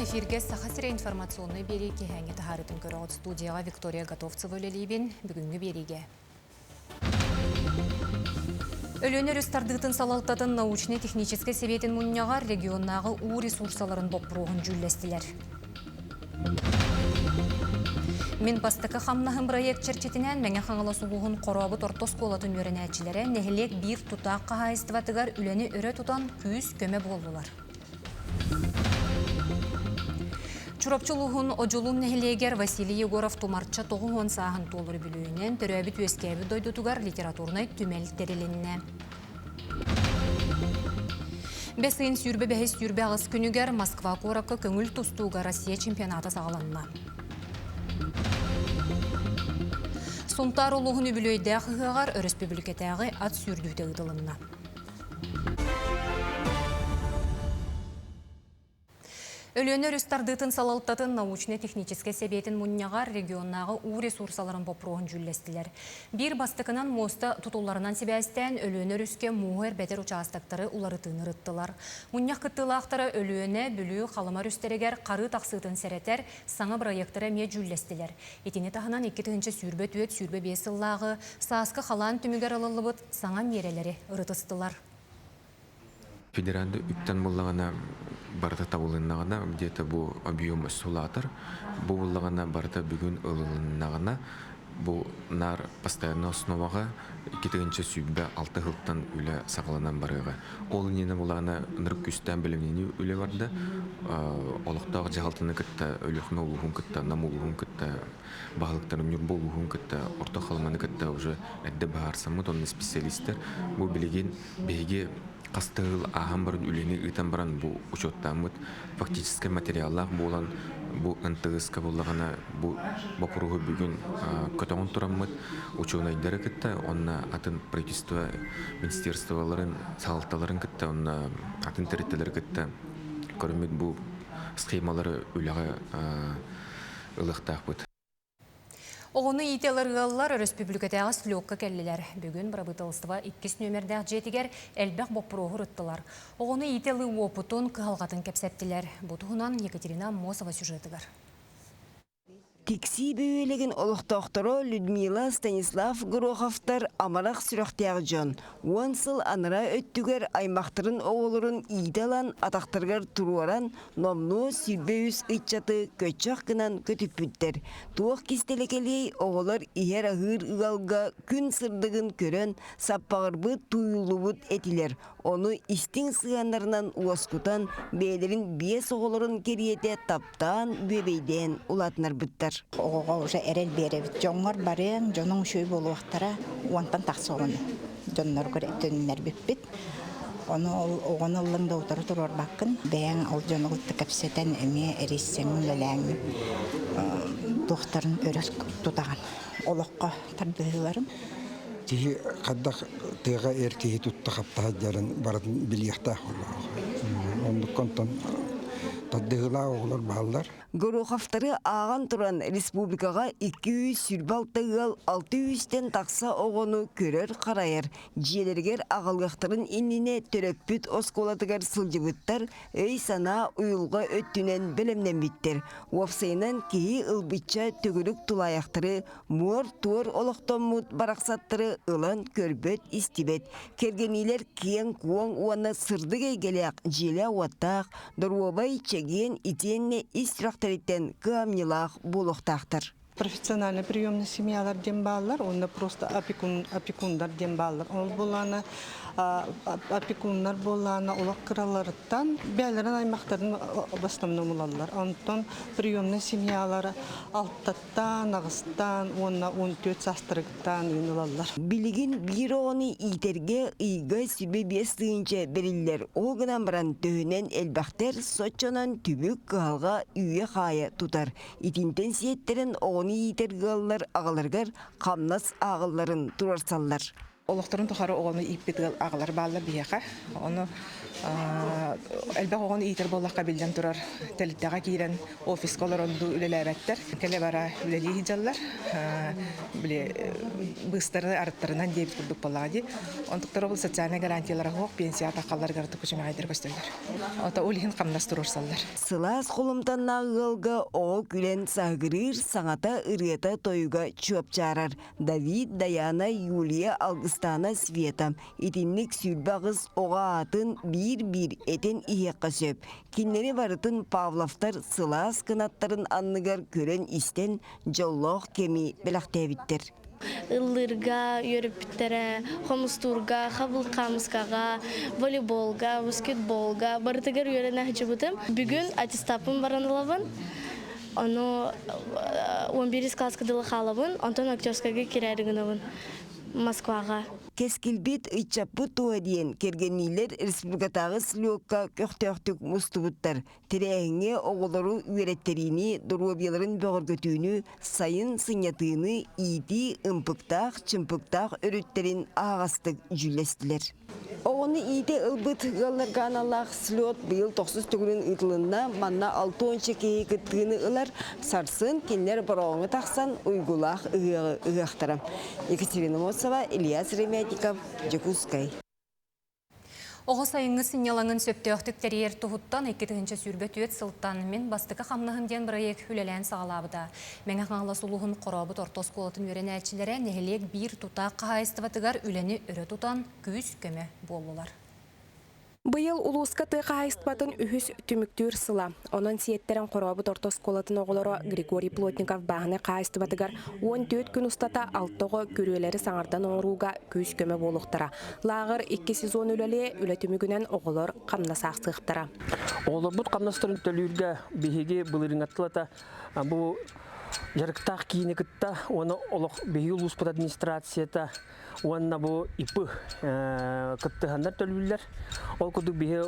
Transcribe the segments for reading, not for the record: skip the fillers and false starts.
эфирге сахасыра информационный береги хәңі тахарытын көріғыт студияға Виктория Готовцева өлелейбен бүгінгі береге. Өлөнер үстардығытын салалтатын научно-технический себетін мұнняғар регионнағы у ресурсаларын боппыруғын жүллестілер. Мен бастықы қамнағын проект черчетінен мәңе қаңылы сұлуғын қорабы тортос қолатын өрен әтчілері нәхілек бір тұтақ қағайыстыватығар үлені өрі тұтан күйіз көме болдылар. Чурапчылуғын оджулун нәхілегер Василий Егоров тумарча тоғын сағын толыры білуінен түрәбіт өскәбі дойдутугар литературнай түмел терелінне. Бәсін сүрбе бәхес сүрбе ағыз күнігер Москва қорақы көңіл тұстуға Россия чемпионаты сағаланма. Сонтар олуғын үбілөйді ақығығар Республикатағы ат сүрдуді ұдылынна. Өлөнер үстардытын салалтатын научно-технический себетін мұнняғар регионнағы у ресурсаларын бопруғын жүллестілер. Bir бастықынан моста тұтуларынан себәстен өлөнер үске мұғыр бәтер участақтары улары тынырыттылар. Мұнняқ қыттылақтары өлөне бүлі қалымар үстерегер қары тақсытын сәреттер саңы проекттары ме жүллестілер. Етіне тағынан 2-тігінші сүрбе түйет сүрбе бесыллағы сасқы қалан түмігер алылыбыт саңа мерелері ұрытыстылар. Федералды үттен болағана барыта табылынағана, где-то бұл объем сулатыр. Бұл болағана барыта бүгін ылылынағана, бұл нар постоянно основаға 2-тігінші сүйбе 6 ғылттан үлі сақыланан барыға. Ол нені болағана нұрық күстен білімнені үлі барды. Олықтағы жағалтыны күтті, өліқме ұлығын күтті, нам ұлығын күтті, бағылықтарын нүрбол ұлығын күтті, орта қалыманы күтті уже әдді бағарсамыд, оның специалистер бұл білеген бейге Қастығыл ағам барын үлені ұйтан баран бұл учеттамыд фактический материаллар болан бұл ынтығысқа болағана бұл бапыруғы бүгін көтоғын тұрамыд ученайдары күтті, онна атын правительство министерстволарын, салықталарын күтті, онна атын территориялары күтті, көрімет бұл схемалары үліға ылықтақ бұд. Оғыны ителергаллар республикатағы слёкка кәлілер. Бүгін брабытылыстыва 2 нөмірдәқ жетігер әлбәқ боппыруғы рыттылар. Оғыны ителі опытын қығалғатын кәпсәптілер. Бұтығынан Екатерина Мосова сюжетігер. Тикси бөөлеген олықтақтыры Людмила Станислав Гороховтар амарақ сүріқтияғы жон. Уансыл аныра өттігер аймақтырын оғылырын идалан атақтырғар тұруаран номну сүрбеуіз ұйтчаты көтчақ кынан көтіп бүттер. Туақ кестелекелей оғылар иер ағыр ұғалға күн сырдығын көрін саппағырбы туйлубыт етілер. Оны истин сығандарынан уаскутан бейлерін бес оғылырын кериете таптан бөбейден улатынар бұттар. Оға уже әрел беребіт. Жоңғар барен, жоның шөй болу вақтара уантан тақсы оғыны. Жонлар көрі өттөнінер біппіт. Оғаны ұлыңда отыры тұрар баққын. Бәяң ал жоны ұлтты кәпсетен әме әресеңін лөләңін доқтарын өріс тұтаған. Олыққа тардығыларым. Тихи қаддақ тыға әркейі тұтты қаптаға жарын барын білияқтақ олар. Ондыққантан тардығыла оғылар бағылар. Гороховтары аған тұран республикаға 200 сүрбалтығыл 600-тен тақса оғыны көрер қарайыр. Желергер ағалғақтарын иніне төрөкпүт осколадығар сылжыбыттар өй сана ұйылға өттінен білімнен біттер. Уапсайынан кейі ұлбытча төгілік тұлаяқтары муар-туар олықтоммут барақсаттары ұлан көрбөт истибет. Кергенилер киен куан уаны сырдығы келек желе уаттақ, дұруабай чеген итенне истрақ Таритен камнилах булохтахтар. Профессиональный приемный семьялар дембаллар, он просто опекундар дембаллар. Он булана опекундар булана улак краларыттан бәлерен аймақтарын в основном улалар. Антон приемный семьялар алтаттан, ағыстан, онна 14 састырыктан улалар. Билигин бироны итерге ига сүбе бестыгынча бериллер. Оғынан баран төхінен әлбәқтер сочонан түбік қалға үйе қайы тұтар. Итинтен сиеттерін оғын итергаллар ағаларгар қамнас ағыларын турарсаллар. Олықтарын тұқары оғаны иппетгіл ағылар балы бияға. Оны Elbaq oğun iyiter bollaqqa bilden turar. Telittağa kiren ofis kolor oldu ülelebetler. Kele bara üleliği hicallar. Bıstarı arıtlarından deyip kurduk bollağı. Ontukları bu sosyal garantiyalara hoq pensiya taqallar garıtı küçüme aydır gösterler. Ota ulihin qamnas turursallar. Сылас қолымтанна ғылға оғы күлен сағырыр, саңата ырыта тойуға чөп чарар. Давид, Даяна, Юлия, Алгыстана, Света. Итинлік сүрбағыз оға атын bir eten иеққа сөп. Кинлері барытын Павловтар сылас кынаттарын анныгар көрен истен жоллоқ кеми білақтәбіттер. Ыллырга, йөрөптере, хомстурга, хабылкамыскага, волейболга, баскетболга, бартыгар йөренә хәҗибутым. Бүген аттестатым баранлавын. Аны 11 класска дылы халабын, антон актерскага кирәдигенәвен Москвага. Кескилбит ычаппы туа диен кергенилер республикатағы слёкка көқтөқтік мұстыбыттар. Тирәңе оғылары үйреттерini, дұрубеларын бөғіргөтүүнү, сайын сынятыны, иди, ымпықтақ, чымпықтақ өріттерін ағастық жүлестілер. Оғыны иде ылбыт ғалларған Аллах слёт быйыл 90 түгінің ұтылында манна 6-10 кейі күттігіні ылар сарсын кенлер барауыңы тақсан ұйгулақ ұяқтара. Екатерина Мосова, Ильяс Ремятиков, Джекускай. Оғы сайыңы сынялаңын сөптіқтік тәрер тұғыттан 2-ші сүрбе түйет сылттанымен бастықы қамнығын ден проект үлелән сағалабыда. Мәңі қаңла сұлуғын қорабыт ортос қолатын өрен әтшілері нәхелек бір тұта қағайыстыватығар үлені үрі тұтан күйіс көмі болулар. Быйыл улуска тыға айыстбатын үхіс түміктүр сыла. Онын сиеттерін қорабы тортос колатын оғылары Григорий Плотников бағыны қайыстыбатығар 14 күн ұстата алтығы көрелері саңардан оңыруға көз көмі болуқтара. Лағыр 2 сезон үлеле үлі түмігінен оғылар қамнасақ сықтара. Оғылар бұд қамнастырын төлірге бейге бұлырың аттылата. Бұл жарықтақ кейіне күтті, оны олық бейге улуспат администрацията Уанна бу ипы кыттыгандар төлүллер. Ол кудук бие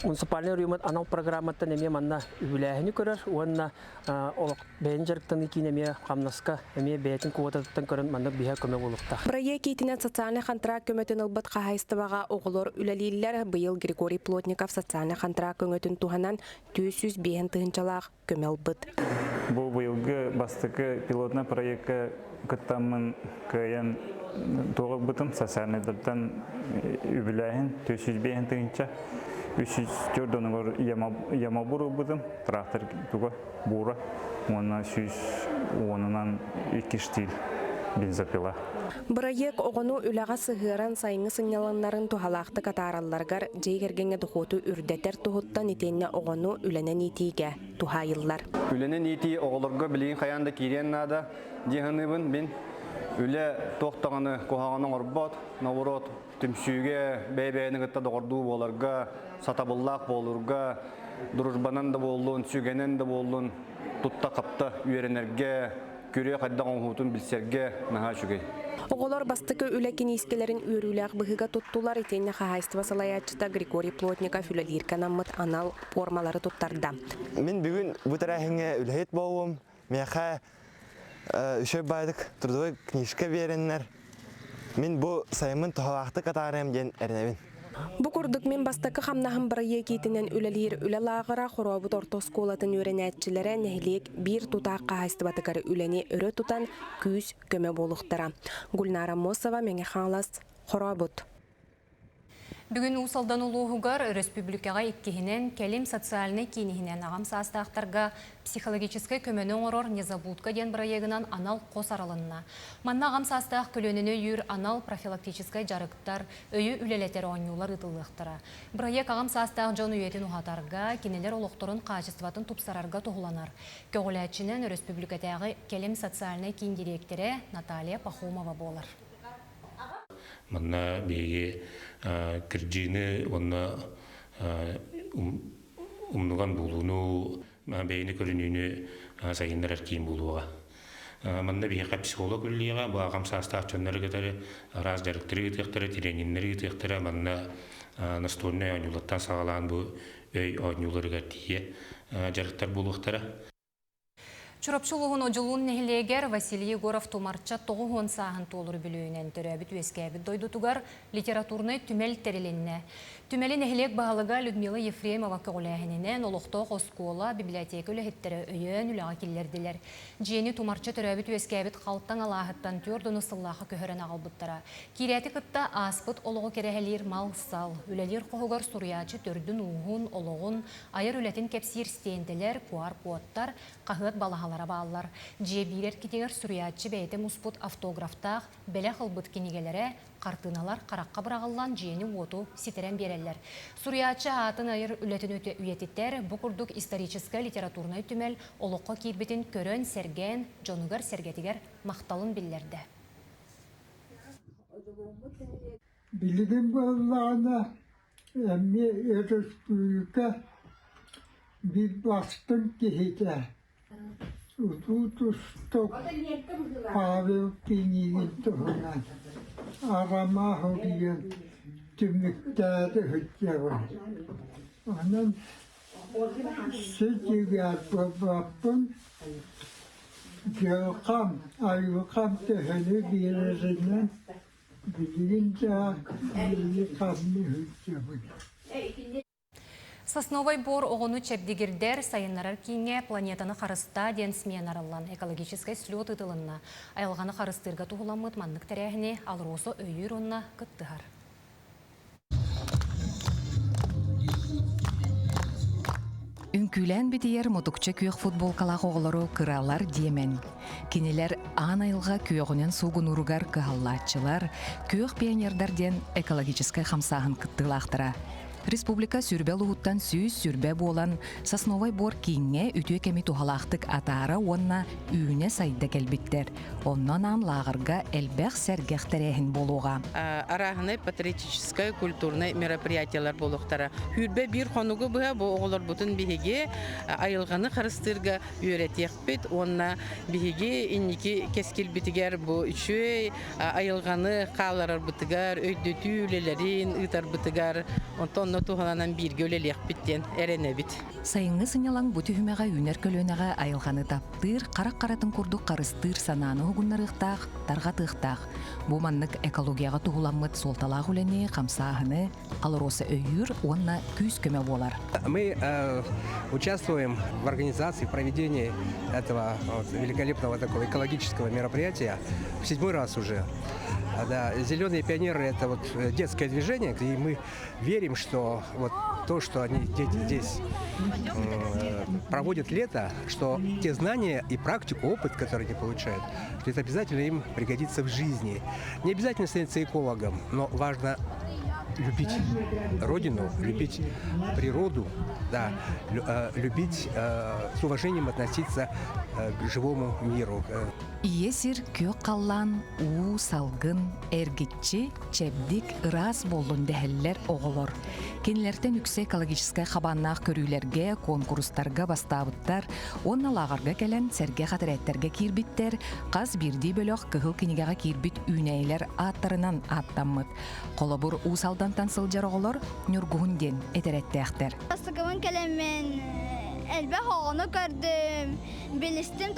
муниципальный районат анау программаттан эме манна үләһини көрөр. Уанна олок бенжерктен икинеме камнаска эме бетин квотаттан көрөн манна бие көмө болукта. Проект итинен социальный контракт көмөтөн албат кахайстыбага оголор үлелиллер быйыл Григорий Плотников социальный контракт көмөтөн туханан 200 бен тыгынчалак көмөлбыт. Бу быйылгы бастыкы пилотный проектка кыттамын кыян тоғып бұтын социальныйдырдан үбіләйін 200 бейін тыңынша 300 көрдіңір яма бұры бұтын трактор туға бұра онына 100 онынан 2 штиль бензопила. Проект оғыну үләға сығыран сайыңы сыңняланларын тухалақты катаралларғар жейгергенге дұхоту үрдетер тұхыттан етенне оғыну үленен етейге тухайыллар. Үленен етей оғылырға білейін қаянда керен нада дегенібін мен үлі тоқтағаны қоғағының орбат, наурот, түмсүйге, бәйбәйінің ұтта доғырду боларға, сатабыллақ болырға, дұружбанан да болуын, сүйгенен да болуын, тұтта қапта үйеренерге, күре қайдаған ұғытын білсерге наға шүгей. Оғылар бастықы үлекен ескелерін өріләқ бұғыға тұттулар етенне қағайстыва салаячыта Григорий Плотников үлелеркен аммыт анал формалары тұттарда. Мен бүгін бұтырахыңа үләйт болуым, меқа үші байдық тұрдығы книжка береннер. Мен бұл сайымын тұхалақты қатарым ден әрневін. Бұ күрдік мен бастықы қамнағын бірайы кетінен үлелер үлелағыра құробыт ортос қолатын өренәтчілері нәхілек бір тұтақ қағайстыбатығары үләне өрі тұтан күз көмі болуқтара. Гүлнара Мосова мәңе қаңлас құробыт. Бүгін ұсалдан ұлығығар республикаға иккихінен кәлем социальный кейінігінен ағам састақтарға психологическай көмінің орор незабудка ден проегінен анал қос аралынна. Манна ағам састақ көлөніне үйір анал профилактическай жарықтар, өйі үлелетер ойнулар ұтылықтыра. Проек ағам састақ жон үйетін ұғатарға, кенелер олықтырын қачыстыватын тұпсарарға тұғыланар. Көгіләтшінен республикатағы кәлем социальный кейін директоры Наталья Пахомова болар. Манна беге кірджіні онна умнуған болуыну, бейіні көрінуіні сайындар әркейін болуға. Манна беге психолог үліға, бұл ағам састақ чонлары кетері, раз жарықтыры кетектері, теренінлері кетектері, манна настольный ойнулаттан сағалаған бұл өй ойнулары кәтейе жарықтар болуқтары. Чурапчылығын оджылуын нехилегер Василий Егоров тумарча тоғуын сағын толыр білуінен түрәбіт өскәбіт дойдутугар литературны түмел тереленне. Түмелі нехилег бағалыға Людмила Ефремова көғіләхінінен олықтоқ оскола библиотека үләхеттері өйен үләға келлерділер. Жиені тумарча түрәбіт өскәбіт қалттан алағыттан түрдіні сыллақы көхірін ағалбыттара. Киреті кытта аспыт олығы керехелер мал сал. Үләлер қоғығар сұриячы түрдің уғын, олығын, айыр үләтін кәпсир стейінделер, куар пуаттар, қағыт балағалара бағалар. Жие бирер кетегер сұриячы бәйті мұспыт автографтақ, бәлі қылбыт кенегелері, қартыналар қараққа бірағылан жиені оту сетерен берелер. Суриячы атын айыр үлетін өте үйететтер бұқырдық историческа литературнай түмел олыққа кейбетін көрін серген, жонугар сергетігер мақталын білдерді. Білігін болағына әмме республика бір бастың кейді. Ұтутұстық Павел Кенеген тұғынан. Арама хөгиен түміктәді хүттәуі. Анын сетігер баппын жауқам, айуқам төхіні берерінен білген жағы қамны хүттәуі. Сосновой бор оғыны чәбдегердер сайынларар кейінге планетаны қарыста ден сменарылан экологическай слет ұтылынна. Айылғаны қарыстырға тұғыламыд маннық тәрәхіне алыросы өйір онна күттіғар. Үнкүлән бітейер мұтықчы күйік футболкалақ оғылары қыралар демен. Кенелер ан айылға күйіғінен суғын ұрығар кығаллатчылар, күйік пионердерден экологическай қамсағын күттілақтыра. Республика сүрбе луғыттан сүйіз сүрбе болан Сосновой бор кейінге үтіе кәмі тухалақтық атары онна үйіне сайды кәлбіттер. Оннан ан лағырға әлбәқ сәргәқтәрәхін болуға. Арағыны патриотическое культурный мероприятиялар болуқтара. Хүрбе бір қонуғы бұға бұл оғылар бұтын бігеге айылғаны қарыстырға үйретек біт. Онна бігеге иннекі кескел бітігер бұл үші айылғаны қаларар бұтығар, өйдөті үлелерін ұйтар бұтығар. Онтон туғанан бір көлелек біттен әріне біт. Сайыңы сынялаң бұты хүмеға үнер көлөнеға айылғаны таптыр, қарақ-қаратын күрдік қарыстыр сананы ғұннарықтақ, тарғатықтақ. Бұл маннық экологияға туғыламыд солталақ үлене, қамсағыны, алыросы өйір, онна күз көмі болар. Мы участвуем в организации проведения этого великолепного такого экологического мероприятия в 7-й раз уже. Да, «Зеленые пионеры» — это вот детское движение, и мы верим, что вот то, что они, дети здесь проводят лето, что те знания и практику, опыт, который они получают, что это обязательно им пригодится в жизни. Не обязательно становиться экологом, но важно любить родину, любить природу, да, любить, с уважением относиться к живому миру. Иесир күйік қаллан, уу, салгын, әргітчі, чәбдік, ырас болын дәхеллер оғылыр. Кенілерден үксе экологическай қабаннақ көрілерге, конкурстарға бастабыттар, онна лағырға кәлін сәрге қатырәттерге кирбиттер, қаз бірді бөліқ кығыл кенегеға кирбит үйнәйлер аттарынан аттаммыд. Қолабыр уу салдантан сылжар оғылыр, нүргуынден әтерәттәқтер. Бастығымын кәлеммен әлбә хоғыны көрдім, білістім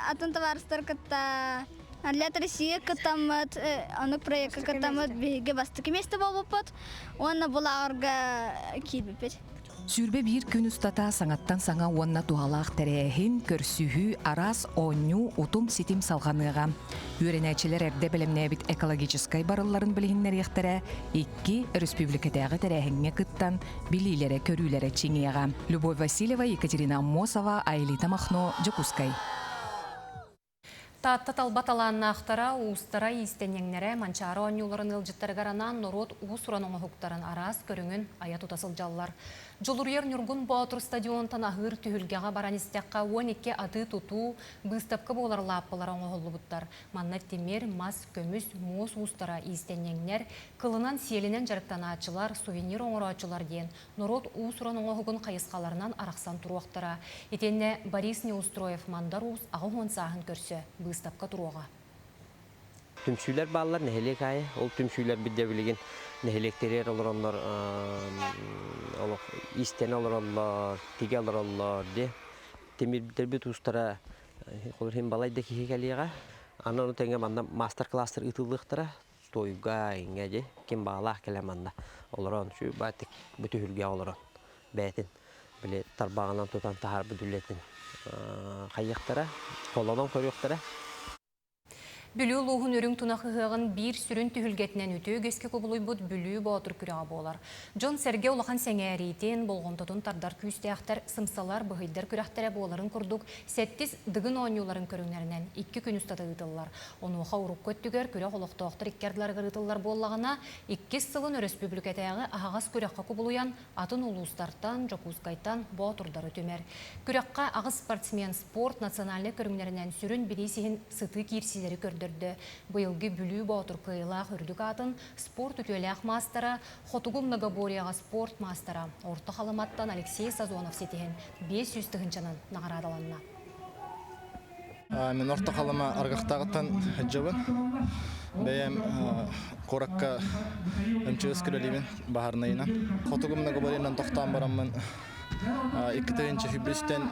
атын таварыстар кітта. Әлет Россия кітамыд, анық проекті кітамыд, бігі басты кеместі болбыпыд, оны бұлағырға кейбіпет. Сүрбе бір күн ұстата саңаттан саңа онна туғалақ тәрәхін көрсүхі арас оню утум сетим салғаныға. Үйренәчілер әрді білімнәбіт экологическай барыларын білігіннер ектірі, екі республикадағы тәрәхінге күттан білілері көрілері чеңеға. Любовь Васильева, Екатерина Мосова, Айлита Махно, Джокускай. Татта талбаталанна ақтара, уыстара истенеңнері манчары онюларын ылжыттарғаранан нұрот уысураның ұхықтарын арас көріңін аят ұтасыл жаллар. Жолурьер Нюргун Баатур стадионтан ағыр түхілгеға баранистяққа 12 аты тұту бұстапқы болар лаппылар оңғылы бұттар. Манна темер, мас, көміс, мос уыстара истенеңнер, кылынан селінен жарықтан ачылар, сувенир оңыр ачылар ден. Нұрот уысураның оғығын қайысқаларынан арақсан тұруақтара. Етенне Борис Неустроев мандар уыс ағыл онсағын көрсі бұстапқы тұруға. Tümsüler bağlar nehelek ayı, ol tümsüler bir de bilgin nehelekleri olur onlar, isten olur onlar, tige olur onlar diye. Temir bir ustara Холор хим балайда кихи калига. Аны оны теңге манда мастер-класстар ытылдыктыра. Тойга иңеже ким баалах келеманда. Олорон шу батик бүтүргө олорон. Бетин биле тарбагынан тутан тахар бүдүлетин. Кайыктара, колонон көрөктара. Бүлүү луғын өрің тұнақығығын бір сүрін түхілгетінен өтө көске көбілуй бұд бүлүү бағытыр күріға болар. Джон Серге олақан сәңәрейден болғынтотын тардар күйістеяқтар сымсалар бұғайдар күріқтәрі боларын күрдік сәттіз дығын ойнуларын көріңлерінен 2 күн ұстады ғытылар. Оны оға ұрық көттігер күрі қолықтауқтыр иккерділар ғытылар болағына 2 сылын республикатаяғы ағас күріққа көбілуян атын ұлыстартан, жокузгайтан бағытырдар өтемер. Күріққа ағыз спортсмен спорт национальны көріңлерінен сүрін білесігін сыты кирсилері көрді. Бұйылғы бүлі бағытыр қиылақ үрдік атын спорт үтеләқ мастера, Хотугу многоборияға спорт мастера. Орты қалыматтан Алексей Сазонов сетеген 500 тұғыншанын нағарадаланына. Мен орты қалыма арғақтағыттан жабын. Бәйім қораққа өмчі өскілелеймін бағарнайынан. Хотугу многобориядан тоқтан барамын 2 тұғыншы хүбістен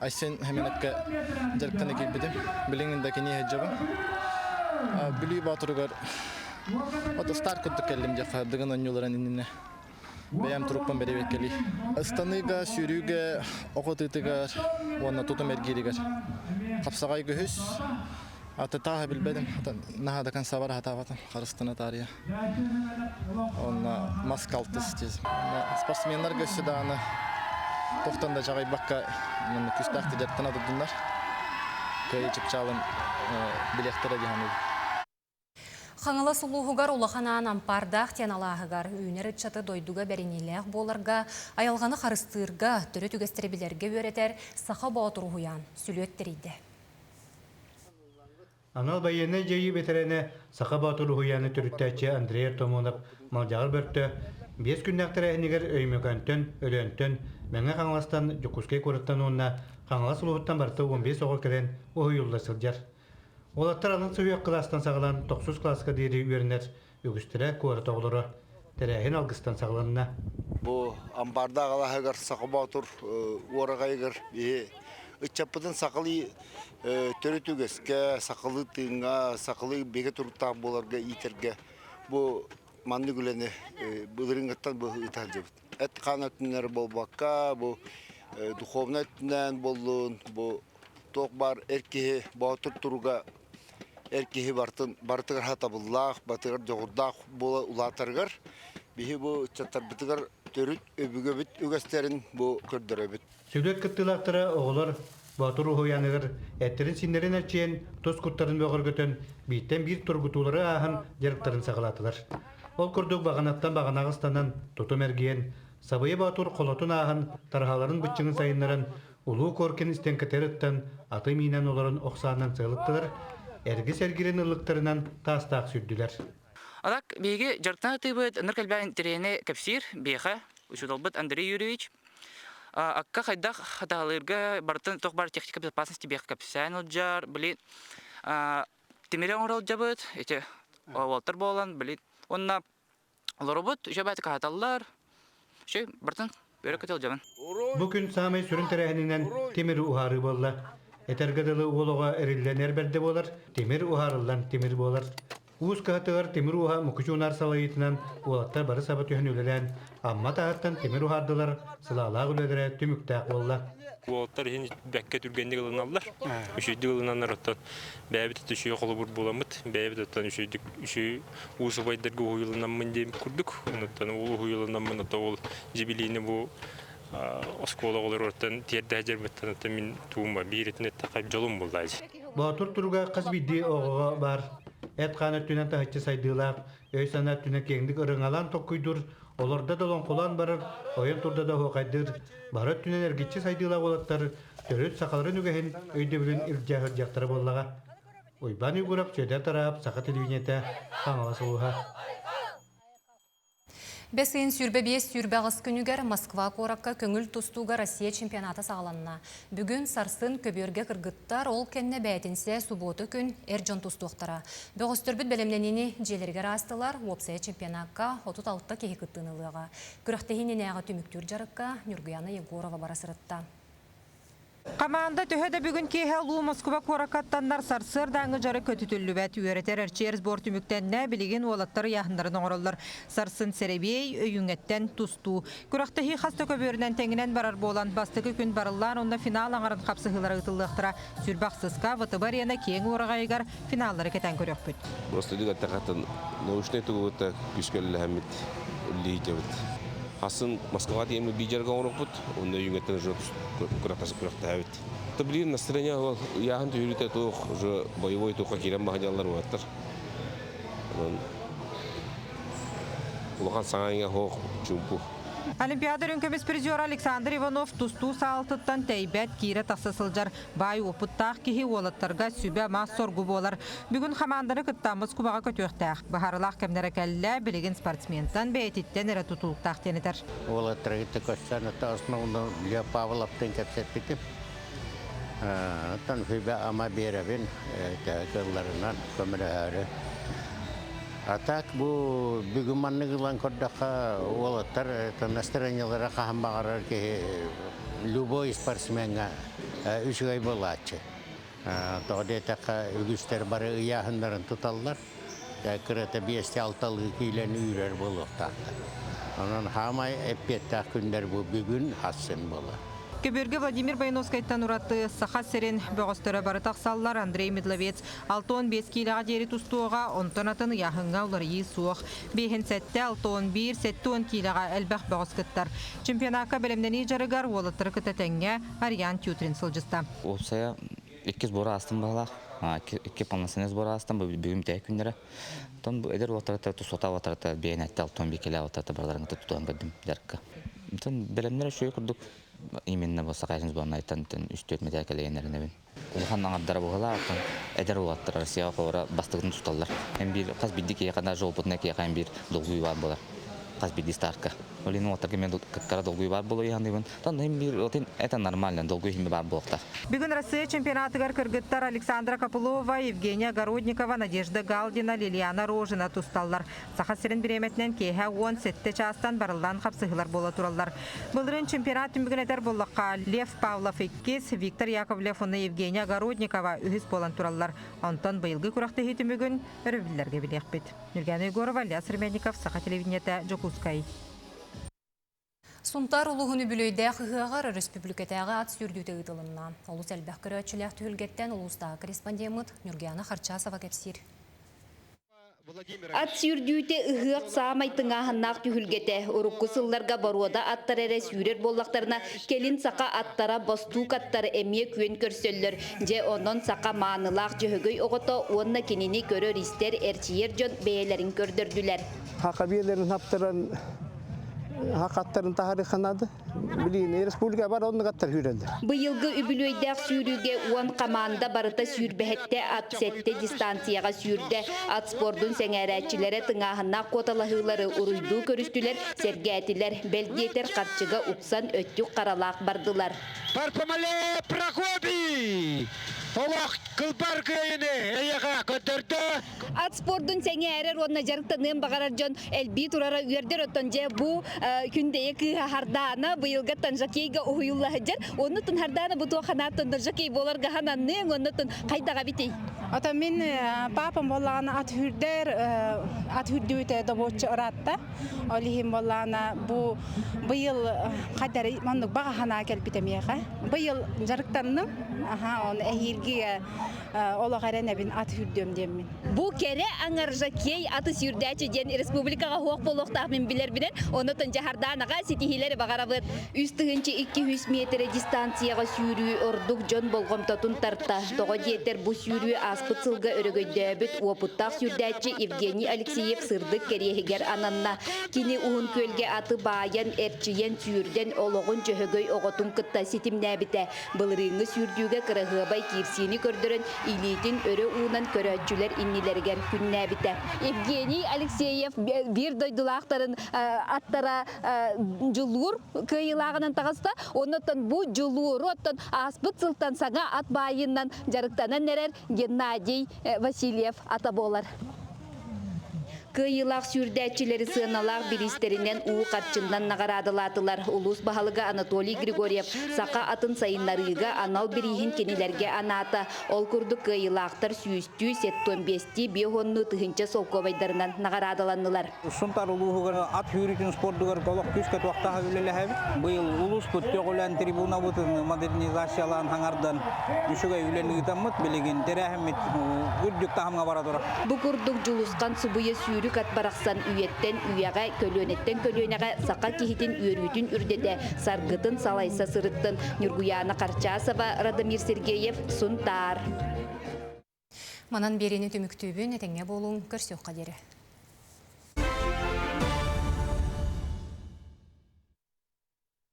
Айсен хеменекке жарықтан екелбедім. Біліңінде кене хеджабы. Бүлі батырығар. Оты стар күттік келдім жаққа дығын ойнуларын иніне. Бәйім тұрықпан бәрі беккелі. Ыстаныға, сүйріге, оқытытығар, онына тұтым әргерігар. Қапсағай күхіс. Аты тағы білбедім. Нағада қансабар хатаватым. Қарыстына тария. Онына маскалтыс тез. Спортсменлар көсі дағаны. Тоқтанда жағай баққа күстақты жаттана тұрдыңдар. Көй чыпчалын білектері дейханы. Қаңылы сұлуғығар олақанан ампардақ теналағығар үйінер үтчаты дойдуға бәрінеліғ боларға, аялғаны қарыстырға, түрі түгестеребілерге өретер, сақа бағытыр ұғыян, сүлөттерейді. Анал байыны жайы бетерені сақа бағытыр ұғыяны түріттәтші Андрей Артамонов малжағыр бөрті, 5 күннәқтірі әнігер өймекантын, өлентін, мәңі қаңластан жүкускай көріттен онына қаңлас ұлғыттан барты 15 оғы кәрен ұғы юлда сылжар. Олаттар алын сұйық кластан сағылан 9 классқа дейірі үйерінер үгістірі көріт оғылыры тәрәхін алғыстан сағыланына. Бұл амбарда ағалағығар сақы баутыр орағайығыр үтчаппыдың сақылы түрі түгеске, сақылы тыңға, сақылы беге тұрыптақ боларға итерге. Бұл манны күлені бұлырыңғаттан бұл ұтал жебіт. Әт қан өтінер бол баққа, бұл духовны өтінен болуын, бұл тоқ бар әркеге баутыр тұруға әркеге бартығыр хатабыллақ, батығыр жоғырдақ болы ұлатарғыр. Бейі бұл чаттар бітігір түріт өбігі біт үгестерін бұл көрдірі біт. Сөйлет күттілақтыры оғылар баутыр ұғыянығыр, әттерін синерін әрчейін, тоз күттарын бөғір көтін, бейттен бір тұрғытулары ағын жеріктарын сағылатылар. Ол күрдік бағанаттан бағанағыстанан тұтым әргейін, сабайы баутыр қолатын ағын, тарғаларын bütçіңін сайынларын, ұлу көркен істен кәтеріттен, аты мейнен оларын оқсанынан сығылықтылар, әргі сәргерін ұлықтарынан тастақ сүрділер. Адак, бейге жарықтан атыбыд, ныр кәлбән тірені кәпсир, бейға, үшудалбыд Андрей Юрьевич. Акка қайдақ хатағалырға бартын тоқ бар техника безопасности бейға кәпсән ұлджар, білін, темерен орал жабыд, Уолтер болан, білін, онна оларыбыд, үші бәті қағаталылар, үші бартын бөрі көтел жабын. Бүгін самай сүрін тәрәхінінен темір ұғары болла. Этергадылы олуға әрілден әрбәрді болар, темір ұғарылдан темір болар. Уыз қағатығар темір ұға мұкычуынар салайытынан олаттар бары сабат үйін өлелән, амма тағаттан темір ұғардылар, сылалақ өлелері түміктәқ болла. Олаттар ең бәкке түргенді ғылын алылар, үшейді ғылын анар оттан. Бәйбіт үшей қолы бұр боламыд, бәйбіт оттан үшей уысы байдарға ұйылынамын дейм күрдік. Оттан ол ұйылынамын, ол жебелейіні бұл оскола олар ортан терді әжерметтен оттан мен туыма бейретіне тақайып жолым болды әжі. Батыр тұрға қыз бидде оғыға бар. Әт қаны түнен тағытшы сайдылақ, өй сана түнен кеңдік ұрыңалан тоқ күйдір, оларда долан қолан барыр, ойын тұрда да хоқайдыр. Бары түнен әргетші сайдылақ олаттар, төрет сақаларын үгәхін өйді білін үрджағыр жақтары боллаға. Ойбан үйгіріп, сөйдер тарап, сақа телевинеті қаңала сұлуға. Бесейін сүрбе бес сүрбе ғыз күнігер Москва қораққа көңіл тұстуға Россия чемпионаты сағаланына. Бүгін сарсын көберге қырғыттар ол кәнне бәйтінсе субботы күн әржон тұстуқтара. Бөғістірбіт бәлемленені желергер астылар Россия чемпионатқа 36-та кеге күттініліға. Күріқтехінен әғы түміктүр жарыққа Нұргияна Егорова барасырытта. Команда төһөдө бүгүн кеһе улуу Москва коракаттаннар сарсыр даңы жары көтүтүллүбәт үөретер әрчерс бортүмүктенне билигин уолаттар яһындарын оңороллор. Сарсын серебей өйүңеттен тусту. Күрактахи хаста көбөрүнен теңинен барар болан бастыгы күн барыллар онда финал аңарын капсыгылары ытыллыктыра. Сүрбаксыска ВТБ-арена кең урагайгар финаллары кетен көрөкпүт. Просто дигаттакатын научный тугута күскөлле хамит лидебит. Асын Москва дейм бижерга онукпут, онда юнгеттен жок курактасып курактабыт. То блин настроение яхан түйрүтө тух, уже боевой тухка кирен махадалар баттыр. Улахан саңайга хох чумпу. Олимпиада рөнкөмес призер Александр Иванов тусту саалтыттан тәйбәт кире тасысылжар бай опыттақ кихи олаттарға сүбә мас соргу болар. Бүгін команданы кыттамыз кубаға көтөқтәқ. Бахарылақ кәмнәрі кәлі білеген спортсментан бәйтіттен әрі тұтылықтақ тенетер. Олаттарға кетті көстәрін основны Лео Павловтың кәпсеттікті. Сүбә ама беребін кылларынан көмірі әрі. А бу бүгүн манныгылан кордака олаттар настроениялары кахамбагар ке любой спортсменга үчгай болачы. Тоде така үгүстер бары яхындарын туталлар. Кырата 5-6 килен үйрер болуктак. Анан хамай эппетта күндер бу бүгүн хасын болот. Кеберге Владимир Байновскайттан уратты саха серен бөгөстөрө бары таксаллар Андрей Медловец 6-15 килага жери тустууга онтонатын яхынга улары суох. Бехин сетте 6-11 7-10 килага элбэх бөгөскөттөр. Чемпионатка белемдени жарыгар олаттыр кытатеңге Ариан Тютрин сылжыста. Олсая 2 бора астын балак. 2 полноценный сбор астын бүгүн тек күндөрө. Тон бу эдер олаттырта тусота олаттырта бейнетте 6-11 килага олаттырта барларын тутуан бердим жарыкка. Тон белемдер шөй курдук. Именно болса кайсыңыз болна айтан үстөт метакелегенерин. Улхан аңардары бугала атын эдер улаттыр Россия кора бастыгын туталлар. Эм бир каз биддик яканда жолбутна кайын бир долгуй бар болар. Каз бидди старка. Олин отак мен кара долгуй бар болой яндыбын. Тан эм бир отен это нормально долгуй хим бар болта. Бүгүн Россия чемпионатыгар кыргыттар Александра Копылова, Евгения Городникова, Надежда Галдина, Лилиана Рожина тусталлар. Саха серен биреметнен кеһә 17 частан барылдан капсыгылар бола тураллар. Былырын чемпионат бүгүн этер боллакка Лев Павлов 2, Виктор Яковлев и Евгения Городникова үһүс болан тураллар. Антон быйылгы куракта хитимүгүн өрөбүлләргә билекпит. Нурган Егорова, Ляс Ременников, Саха телевидениете Жокускай. Сунтар улуғыны бүлөйдә қығығар республикатағы ат сүрдүйті ұтылымна. Олыс әлбәқ көрәтшілік түхілгеттен ұлыстағы корреспондент Нургана Харчасова кәпсір. Ат сүрдүйті ұғық саамайтыңа ханнақ түхілгеті. Ұрыққы сылларға баруада аттар әрі сүйрер боллақтарына келін сақа аттара бастук аттары әмие күйен көрсөллер. Же онын сақа маңылақ жөғөй оғыта онына кенені көрі ристер әрчиер жон бәйелерін көрдірділер. Хақабиелерін таптыран Hakatların tarihanadı. Bilin, Respublika var onun katar hüreldi. Bıyılgı übülöydek sürüge uan kamanda barıta sürbehette at sette distansiyaga sürde. At spordun sengeretçilere tыңahına kotalahıları uruyduğu körüstüler, sergetiler, beldiyeter katçıga uksan öttük karalak bardılar. Parpamale Prakobi! Olaq kılbar köyüne eyağa götürdü. At spordun sengerer onunla jarıktanığın bağarar jon elbi turara üyerder ötönce bu kündeye kıha hardana bıyılga tanjakeyga uyulla hajar. Onu tun hardana bu tuğana tanjakey bolar gahananın onu tun kaydaga bitey. Ata min papam bollana at hürder at hürdüyte doboçu aratta. Olihim bollana bu bıyıl kadar manlık bağahana kelpitemiyeka. Bıyıl jarıktanım aha on ehirgi ola garene bin at hürdüm demin. Bu kere angarjakey atı sürdäçe den respublikaga hoq boloqtaq min biler bilen onu tınca hardanaga sitihileri bagarabıt. Üstüğünçe 200 metre distansiyaga sürüyü orduk jon bolgom tatun tarta. Toğa yeter bu sürüyü aspıt sılga örögöydöbüt uaputtaq sürdäçe Evgeniy Alekseyev sırdık kerehiger ananna. Kini uğun kölge atı bayan erçiyen sürden oloğun jöhögöy oğotun kıtta sitimnäbite. Bılırıngı sürdüğe kırıhıbay kirsini kördürün ilitin örü uğunan körötçüler innilerger künnäbite. Evgeniy Alekseyev bir doydulaqtарын attara julur kıyılağının tağısta ondan bu juluru ondan aspıt sıltan sağa at bayından jarıktanan nerer Gennadiy Vasilyev ata bolar. Кыйылақ сүрдәтчілері сыналақ билистерінен уу қатчындан нағарадылатылар. Улус бағалыға Анатолий Григорьев сақа атын сайынларыға анал бірейін кенелерге аната. Ол күрді кыйылақтар сүйістүй сеттон бести биохонны тұхынча солковайдарынан нағарадыланылар. Сунтар улуғығыр ат хүретін спорттығыр қолық күскет уақта хавилелі хәбі. Бұл улус бұтты қолан трибуна бұтын модернизациялан хаңардан үшіге үйлені ұтамыд білеген терәхімет күрдік тахымға барадыра. Бұ күрдік жұлысқан сұбыйы сүйрік ат барақсан үйеттен үйеға, көлөнеттен көлөнеға сақа кехетін өрүтін үрдеті, саргытын салайса сырыттын. Нұргуяна Қарчасова, Радамир Сергеев, Сунтар. Манан берені түміктөбін әтеңе болуын көрсеуққа дері.